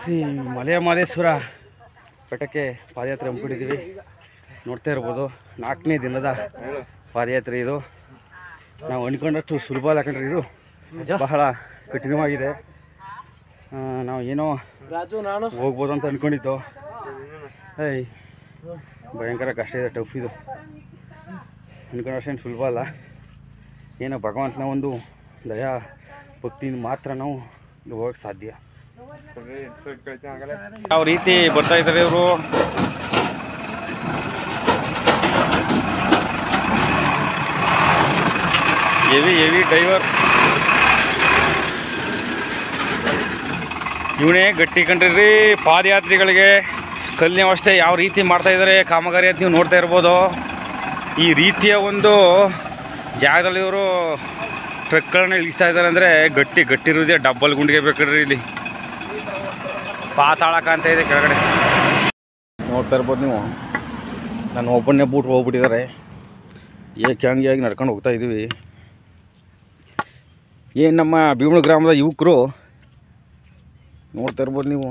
ಶ್ರೀ ಮಲೆಯ ಮಹದೇಶ್ವರ ಬೆಟ್ಟಕ್ಕೆ ಪಾದಯಾತ್ರೆ ಹಮ್ಮಿಕೊಂಡಿದ್ದೀವಿ. ನೋಡ್ತಾ ಇರ್ಬೋದು 4ನೇ ದಿನದ ಪಾದಯಾತ್ರೆ ಇದು. ನಾವು ಅಂದ್ಕೊಂಡಷ್ಟು ಸುಲಭ ಅಲ್ಲ ಕಣ್ರಿ, ಇದು ಬಹಳ ಕಠಿಣವಾಗಿದೆ. ನಾವು ಏನೋ ಹೋಗ್ಬೋದು ಅಂತ ಅಂದ್ಕೊಂಡಿದ್ದು, ಭಯಂಕರ ಕಷ್ಟ ಇದೆ, ಟಫ್ ಇದು. ಅಂದ್ಕೊಂಡಷ್ಟೇನು ಸುಲಭ ಅಲ್ಲ. ಏನೋ ಭಗವಂತನ ಒಂದು ದಯಾ ಭಕ್ತಿಯಿಂದ ಮಾತ್ರ ನಾವು ಹೋಗಕ್ಕೆ ಸಾಧ್ಯ. ಯಾವ ರೀತಿ ಬರ್ತಾ ಇದ್ದಾರೆ ಇವರು. ಹೆವಿ ಡ್ರೈವರ್ ಇವನೇ ಗಟ್ಟಿ ಕಂಡ್ರಿ. ಪಾದಯಾತ್ರಿಗಳಿಗೆ ಕಲ್ಲಿನ ವ್ಯವಸ್ಥೆ ಯಾವ ರೀತಿ ಮಾಡ್ತಾ ಇದ್ದಾರೆ ಕಾಮಗಾರಿ ಅಂತ ನೀವು ನೋಡ್ತಾ ಇರ್ಬೋದು. ಈ ರೀತಿಯ ಒಂದು ಜಾಗದಲ್ಲಿ ಇವರು ಟ್ರಕ್ಗಳನ್ನ ಇಳಿಸ್ತಾ ಇದ್ದಾರೆ ಅಂದರೆ ಗಟ್ಟಿ ಇರೋದೇ ಡಬ್ಬಲ್ ಗುಂಡಿಗೆ ಬೇಕ್ರಿ. ಇಲ್ಲಿ ಪಾತಾಳ ಕಾಣ್ತಾ ಇದೆ ಕೆಳಗಡೆ ನೋಡ್ತಾ ಇರ್ಬೋದು ನೀವು. ನಾನು ಒಬ್ಬನೇ ಬೂಟ್ ಹೋಗ್ಬಿಟ್ಟಿದ್ದಾರೆ. ಹಂಗೆ ನಡ್ಕೊಂಡು ಹೋಗ್ತಾ ಇದ್ದೀವಿ. ಏನು ನಮ್ಮ ಭೀಮಳ ಗ್ರಾಮದ ಯುವಕರು ನೋಡ್ತಾ ಇರ್ಬೋದು ನೀವು.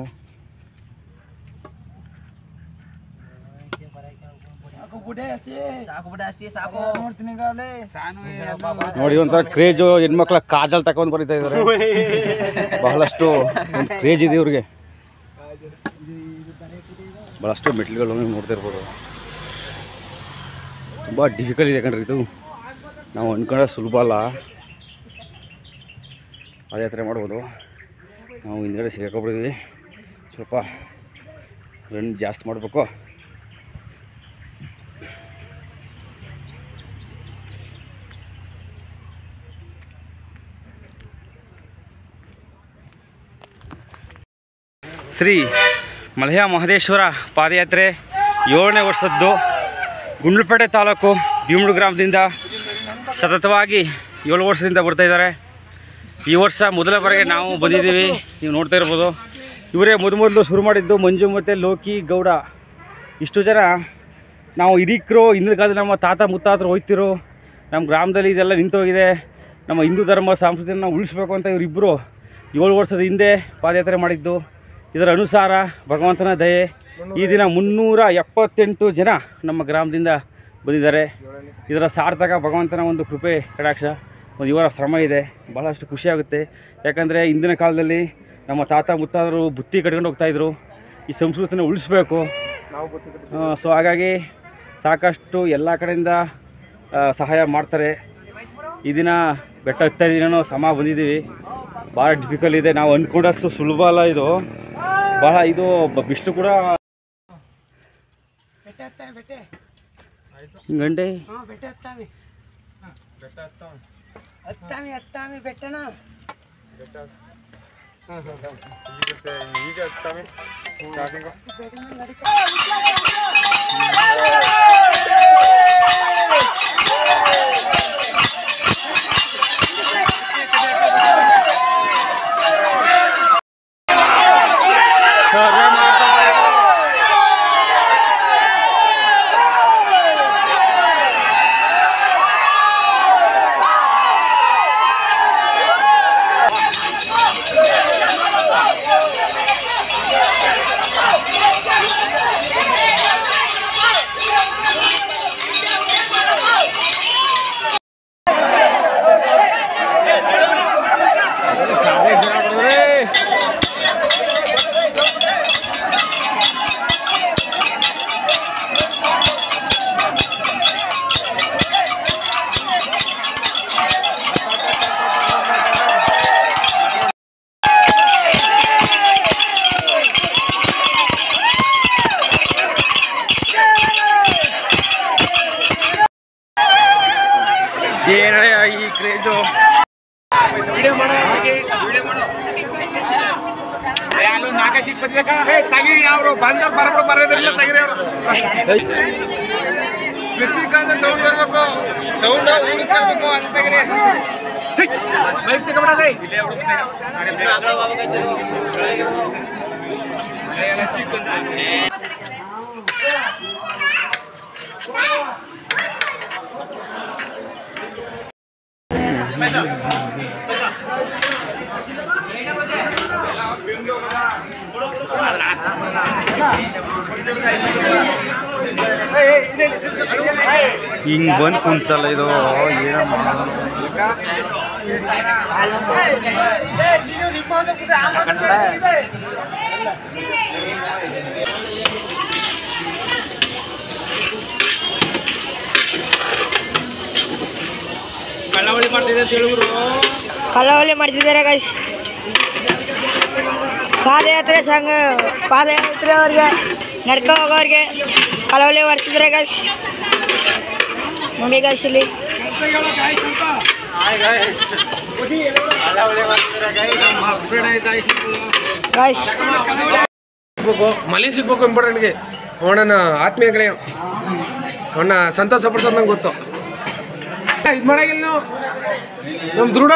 ನೋಡಿ ಒಂಥರ ಕ್ರೇಜು, ಹೆಣ್ಮಕ್ಳ ಕಾಜಲ್ ತಗೊಂಡು ಬರೀತಾ ಇದ್ದಾರೆ. ಬಹಳಷ್ಟು ಒಂದು ಕ್ರೇಜ್ ಇದೆ ಇವ್ರಿಗೆ. ಬಹಳಷ್ಟು ಮೆಟ್ಲುಗಳು ನೋಡ್ತಾ ಇರ್ಬೋದು. ತುಂಬ ಡಿಫಿಕಲ್ಟ್ ಇದೆ ಕಣ್ರಿ ಇದು. ನಾವು ಅಂದ್ಕೊಂಡ್ರೆ ಸುಲಭ ಅಲ್ಲ ಪಾದಯಾತ್ರೆ ಮಾಡ್ಬೋದು. ನಾವು ಹಿಂದ್ಗಡೆ ಸಿಗಾಕೊಂಡ್ಬಿಟ್ಟಿದ್ವಿ. ಸ್ವಲ್ಪ ರನ್ ಜಾಸ್ತಿ ಮಾಡಬೇಕು. ಶ್ರೀ ಮಲೆಯ ಮಹದೇಶ್ವರ ಪಾದಯಾತ್ರೆ 7ನೇ ವರ್ಷದ್ದು. ಗುಂಡ್ಲುಪೇಟೆ ತಾಲೂಕು ಭೀಮಳ ಗ್ರಾಮದಿಂದ ಸತತವಾಗಿ 7 ವರ್ಷದಿಂದ ಬರ್ತಾಯಿದ್ದಾರೆ. ಈ ವರ್ಷ ಮೊದಲ ಬಾರಿಗೆ ನಾವು ಬಂದಿದ್ದೀವಿ. ನೀವು ನೋಡ್ತಾ ಇರ್ಬೋದು. ಇವರೇ ಮೊದಲು ಶುರು ಮಾಡಿದ್ದು, ಮಂಜು ಮತ್ತು ಲೋಕಿ ಗೌಡ. ಇಷ್ಟು ಜನ ನಾವು ಹಿರೀಕರು. ಹಿಂದಿನ ಕಾಲದಲ್ಲಿ ನಮ್ಮ ತಾತ ಮುತ್ತಾತರು ಹೋಗ್ತಿರು. ನಮ್ಮ ಗ್ರಾಮದಲ್ಲಿ ಇದೆಲ್ಲ ನಿಂತೋಗಿದೆ. ನಮ್ಮ ಹಿಂದೂ ಧರ್ಮ ಸಂಸ್ಕೃತಿಯನ್ನು ನಾವು ಉಳಿಸ್ಬೇಕು ಅಂತ ಇವರಿಬ್ಬರು 7 ವರ್ಷದ ಹಿಂದೆ ಪಾದಯಾತ್ರೆ ಮಾಡಿದ್ದು. ಇದರ ಅನುಸಾರ ಭಗವಂತನ ದಯೆ ಈ ದಿನ 378 ಜನ ನಮ್ಮ ಗ್ರಾಮದಿಂದ ಬಂದಿದ್ದಾರೆ. ಇದರ ಸಾರ್ಥಕ ಭಗವಂತನ ಒಂದು ಕೃಪೆ ಕಟಾಕ್ಷ, ಒಂದು ಇವರ ಶ್ರಮ ಇದೆ. ಬಹಳಷ್ಟು ಖುಷಿಯಾಗುತ್ತೆ. ಯಾಕಂದರೆ ಇಂದಿನ ಕಾಲದಲ್ಲಿ ನಮ್ಮ ತಾತ ಮುತ್ತಾದರು ಬುತ್ತಿ ಕಟ್ಕೊಂಡು ಹೋಗ್ತಾಯಿದ್ರು. ಈ ಸಂಸ್ಕೃತಿನ ಉಳಿಸ್ಬೇಕು. ಸೊ ಹಾಗಾಗಿ ಸಾಕಷ್ಟು ಎಲ್ಲ ಕಡೆಯಿಂದ ಸಹಾಯ ಮಾಡ್ತಾರೆ. ಈ ದಿನ ಬೆಟ್ಟ ಹತ್ತಾ ದಿನವೂ ಸಮ ಬಂದಿದ್ದೀವಿ. ಭಾಳ ಡಿಫಿಕಲ್ಟ್ ಇದೆ. ನಾವು ಅಂದ್ಕೊಂಡಷ್ಟು ಸುಲಭ ಅಲ್ಲ ಇದು. ಭಾಳ ಇದು ಬಿಸಿಲು ಕೂಡ ಗಂಟೆ ಬೆಟ್ಟನ ಈ ಕ್ರೇಜು ಸೌಂಡ್ ಬರ್ಬೇಕು, ಸೌಂಡ್ ಊರ್ಬೇಕು ಅಂತ ತೆಗಿರಿ. ಹಿಂಗೆ ಬಂದು ಕುಂತಲ್ಲ ಇದು ಏನೋ ಮಾಡೋದು. ಕಳ್ಳವಳಿ ಮಾಡ್ತಿದೆ ಅಂತ ಹೇಳಿದ್ರು. ಕಳ್ಳವಳಿ ಮಾಡ್ತಿದ್ದಾರೆ ಗೈಸ್. ಪಾದಯಾತ್ರೆ ಸಂಘ ಪಾದಯಾತ್ರೆ ಅವ್ರಿಗೆ ನಡ್ಕೊ ಹೋಗೋರಿಗೆ ಕಳವಳಿ ಮಾಡ್ತಿದ್ದಾರೆ ಗೈಸ್. ನೋಡಿ ಗೈಸ್ ಇಲ್ಲಿ ಗೈಸ್ ಮಳೆ ಸಿಗ್ಬೇಕು ಇಂಪಾರ್ಟೆಂಟ್ಗೆ ಅವನ ಆತ್ಮೀಯ ಗೆಳೆಯ ಅವನ್ನ ಸಂತೋಷ ಪಡಿಸೋದು ನಂಗೆ ಗೊತ್ತು. ಇದು ಮಾಡಾಗಿಲ್ಲ ನಾವು ನಮ್ಮ ದೃಢ